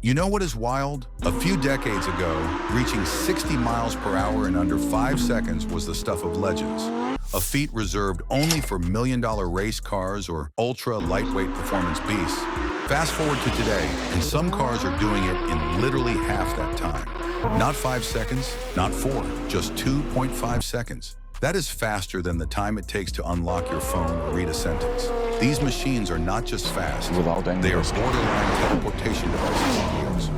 You know what is wild? A few decades ago, reaching 60 miles per hour in under 5 seconds was the stuff of legends. A feat reserved only for million-dollar race cars or ultra-lightweight performance beasts. Fast forward to today, and some cars are doing it in literally half that time. Not 5 seconds, not 4, just 2.5 seconds. That is faster than the time it takes to unlock your phone or read a sentence. These machines are not just fast, they are borderline teleportation devices on wheels.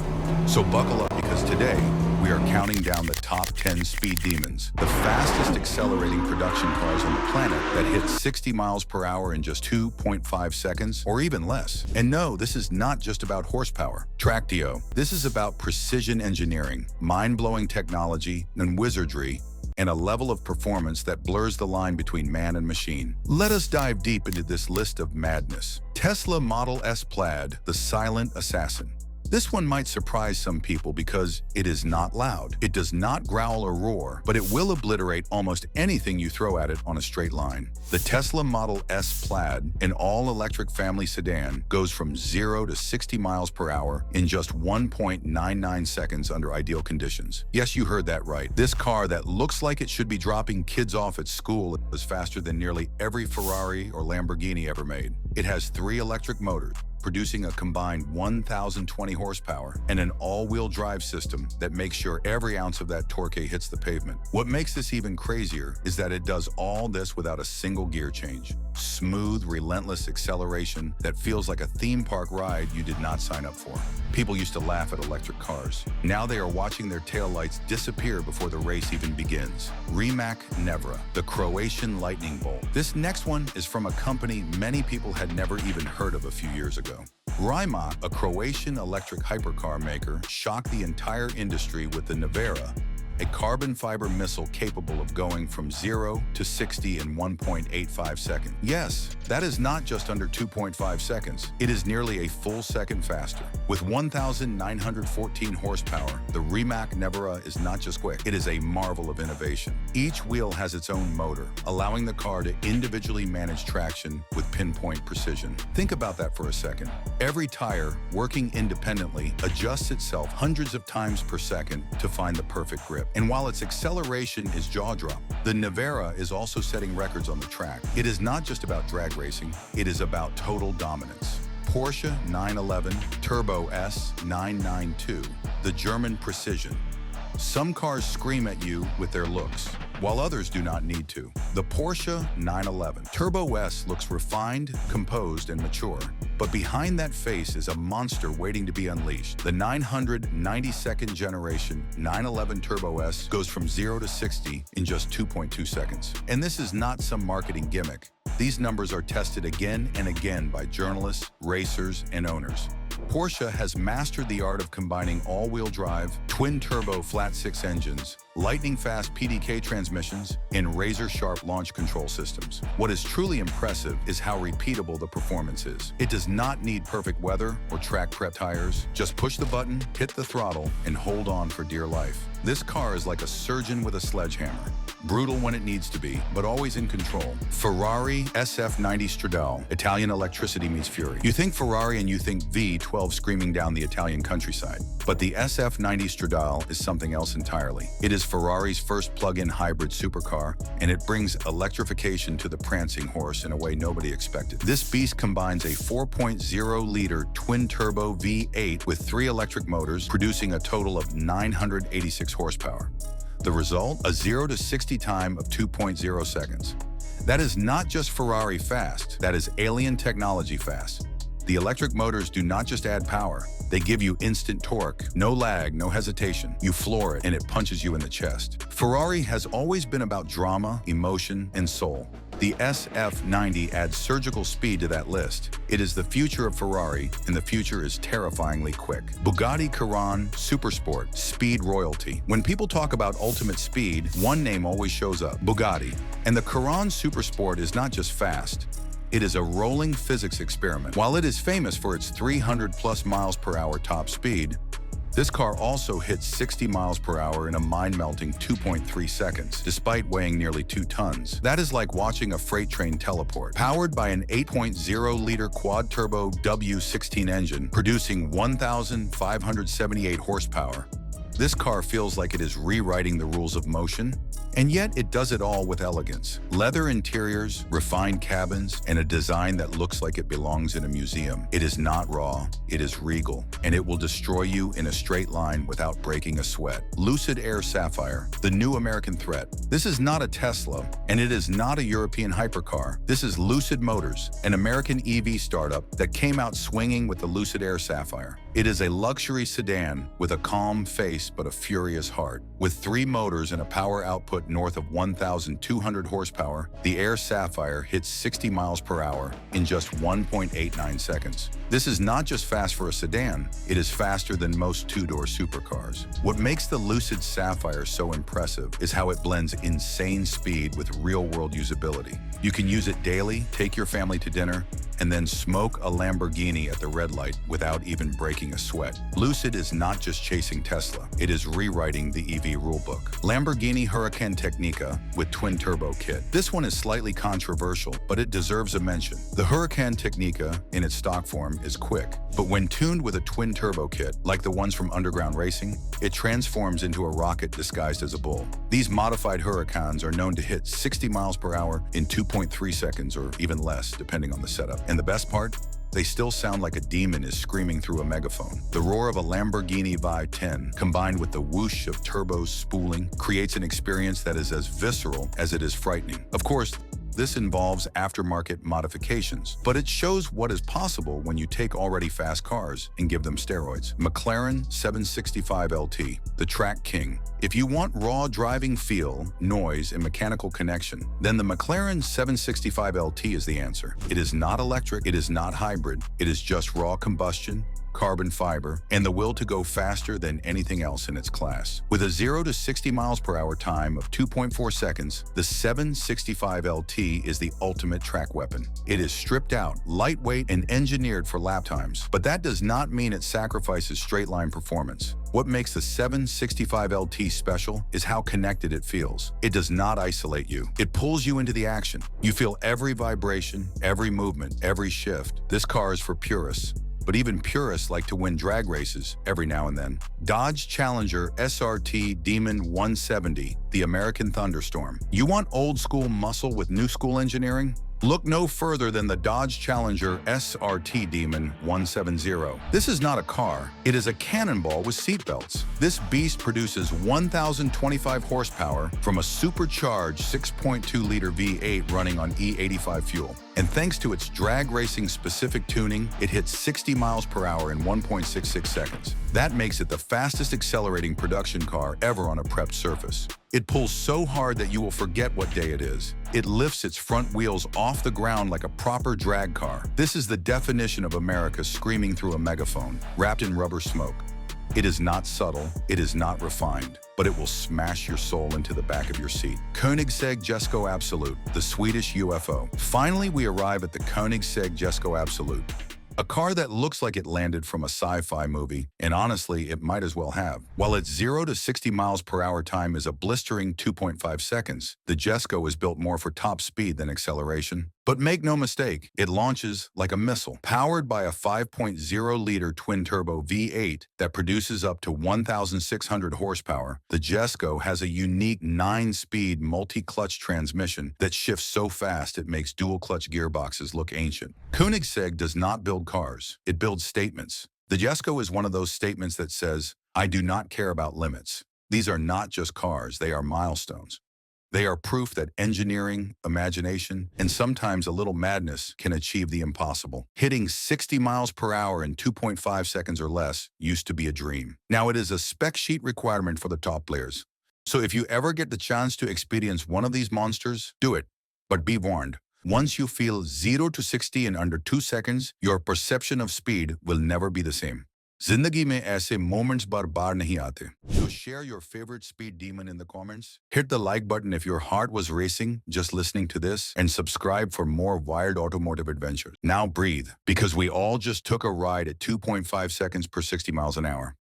So buckle up, because today, we are counting down the top 10 speed demons, the fastest accelerating production cars on the planet that hit 60 miles per hour in just 2.5 seconds or even less. And no, this is not just about horsepower. Tractio. This is about precision engineering, mind-blowing technology, and wizardry, and a level of performance that blurs the line between man and machine. Let us dive deep into this list of madness. Tesla Model S Plaid, the silent assassin. This one might surprise some people because it is not loud. It does not growl or roar, but it will obliterate almost anything you throw at it on a straight line. The Tesla Model S Plaid, an all-electric family sedan, goes from 0 to 60 miles per hour in just 1.99 seconds under ideal conditions. Yes, you heard that right. This car that looks like it should be dropping kids off at school is faster than nearly every Ferrari or Lamborghini ever made. It has 3 electric motors, producing a combined 1,020 horsepower and an all-wheel drive system that makes sure every ounce of that torque hits the pavement. What makes this even crazier is that it does all this without a single gear change. Smooth, relentless acceleration that feels like a theme park ride you did not sign up for. People used to laugh at electric cars. Now they are watching their taillights disappear before the race even begins. Rimac Nevera, the Croatian lightning bolt. This next one is from a company many people had never even heard of a few years ago. Rimac, a Croatian electric hypercar maker, shocked the entire industry with the Nevera, a carbon fiber missile capable of going from 0 to 60 in 1.85 seconds. Yes, that is not just under 2.5 seconds. It is nearly a full second faster. With 1,914 horsepower, the Rimac Nevera is not just quick, it is a marvel of innovation. Each wheel has its own motor, allowing the car to individually manage traction with pinpoint precision. Think about that for a second. Every tire, working independently, adjusts itself hundreds of times per second to find the perfect grip. And while its acceleration is jaw-dropping, the Nevera is also setting records on the track. It is not just about drag racing, it is about total dominance. Porsche 911 Turbo S 992, the German precision. Some cars scream at you with their looks, while others do not need to. The Porsche 911 Turbo S looks refined, composed, and mature. But behind that face is a monster waiting to be unleashed. The 992nd generation 911 Turbo S goes from 0 to 60 in just 2.2 seconds. And this is not some marketing gimmick. These numbers are tested again and again by journalists, racers, and owners. Porsche has mastered the art of combining all-wheel drive, twin-turbo flat-six engines, lightning-fast PDK transmissions, and razor-sharp launch control systems. What is truly impressive is how repeatable the performance is. It does not need perfect weather or track-prep tires. Just push the button, hit the throttle, and hold on for dear life. This car is like a surgeon with a sledgehammer. Brutal when it needs to be, but always in control. Ferrari SF90 Stradale. Italian electricity meets fury. You think Ferrari and you think V12 screaming down the Italian countryside. But the SF90 Stradale is something else entirely. It is Ferrari's first plug-in hybrid supercar, and it brings electrification to the prancing horse in a way nobody expected. This beast combines a 4.0-liter twin-turbo V8 with 3 electric motors, producing a total of 986 horsepower. The result, a 0 to 60 time of 2.0 seconds. That is not just Ferrari fast, that is alien technology fast. The electric motors do not just add power, they give you instant torque, no lag, no hesitation. You floor it and it punches you in the chest. Ferrari has always been about drama, emotion, and soul. The SF90 adds surgical speed to that list. It is the future of Ferrari, and the future is terrifyingly quick. Bugatti Chiron Supersport, speed royalty. When people talk about ultimate speed, one name always shows up, Bugatti. And the Chiron Supersport is not just fast. It is a rolling physics experiment. While it is famous for its 300+ miles per hour top speed, This car also hits 60 miles per hour in a mind-melting 2.3 seconds, despite weighing nearly 2 tons. That is like watching a freight train teleport. Powered by an 8.0-liter quad-turbo W16 engine, producing 1,578 horsepower, this car feels like it is rewriting the rules of motion, and yet it does it all with elegance. Leather interiors, refined cabins, and a design that looks like it belongs in a museum. It is not raw, it is regal, and it will destroy you in a straight line without breaking a sweat. Lucid Air Sapphire, the new American threat. This is not a Tesla, and it is not a European hypercar. This is Lucid Motors, an American EV startup that came out swinging with the Lucid Air Sapphire. It is a luxury sedan with a calm face but a furious heart. With 3 motors and a power output north of 1,200 horsepower, the Air Sapphire hits 60 miles per hour in just 1.89 seconds. This is not just fast for a sedan, it is faster than most 2-door supercars. What makes the Lucid Sapphire so impressive is how it blends insane speed with real-world usability. You can use it daily, take your family to dinner, and then smoke a Lamborghini at the red light without even breaking a sweat. Lucid is not just chasing Tesla, it is rewriting the EV rulebook. Lamborghini Huracan Tecnica with twin-turbo kit. This one is slightly controversial, but it deserves a mention. The Huracan Tecnica, in its stock form, is quick, but when tuned with a twin-turbo kit, like the ones from underground racing, it transforms into a rocket disguised as a bull. These modified Huracans are known to hit 60 miles per hour in 2.3 seconds or even less, depending on the setup. And the best part? They still sound like a demon is screaming through a megaphone. The roar of a Lamborghini V10, combined with the whoosh of turbos spooling, creates an experience that is as visceral as it is frightening. Of course, this involves aftermarket modifications, but it shows what is possible when you take already fast cars and give them steroids. McLaren 765 LT, the track king. If you want raw driving feel, noise, and mechanical connection, then the McLaren 765 LT is the answer. It is not electric, it is not hybrid, it is just raw combustion, carbon fiber, and the will to go faster than anything else in its class. With a 0 to 60 miles per hour time of 2.4 seconds, the 765 LT is the ultimate track weapon. It is stripped out, lightweight, and engineered for lap times, but that does not mean it sacrifices straight-line performance. What makes the 765 LT special is how connected it feels. It does not isolate you. It pulls you into the action. You feel every vibration, every movement, every shift. This car is for purists, but even purists like to win drag races every now and then. Dodge Challenger SRT Demon 170, the American Thunderstorm. You want old school muscle with new school engineering? Look no further than the Dodge Challenger SRT Demon 170. This is not a car, it is a cannonball with seatbelts. This beast produces 1,025 horsepower from a supercharged 6.2-liter V8 running on E85 fuel. And thanks to its drag racing specific tuning, it hits 60 miles per hour in 1.66 seconds. That makes it the fastest accelerating production car ever on a prepped surface. It pulls so hard that you will forget what day it is. It lifts its front wheels off the ground like a proper drag car. This is the definition of America screaming through a megaphone, wrapped in rubber smoke. It is not subtle, it is not refined, but it will smash your soul into the back of your seat. Koenigsegg Jesko Absolut, the Swedish UFO. Finally, we arrive at the Koenigsegg Jesko Absolut. A car that looks like it landed from a sci-fi movie, and honestly, it might as well have. While its 0 to 60 miles per hour time is a blistering 2.5 seconds, the Jesko is built more for top speed than acceleration. But make no mistake, it launches like a missile. Powered by a 5.0-liter twin-turbo V8 that produces up to 1,600 horsepower, the Jesko has a unique 9-speed multi-clutch transmission that shifts so fast it makes dual-clutch gearboxes look ancient. Koenigsegg does not build cars, it builds statements. The Jesko is one of those statements that says, "I do not care about limits." These are not just cars, they are milestones. They are proof that engineering, imagination, and sometimes a little madness can achieve the impossible. Hitting 60 miles per hour in 2.5 seconds or less used to be a dream. Now it is a spec sheet requirement for the top players. So if you ever get the chance to experience one of these monsters, do it. But be warned, once you feel 0 to 60 in under 2 seconds, your perception of speed will never be the same. जिंदगी में ऐसे moments बार-बार नहीं आते. So share your favorite speed demon in the comments. Hit the like button if your heart was racing just listening to this, and subscribe for more wild automotive adventures. Now breathe, because we all just took a ride at 2.5 seconds per 60 miles an hour.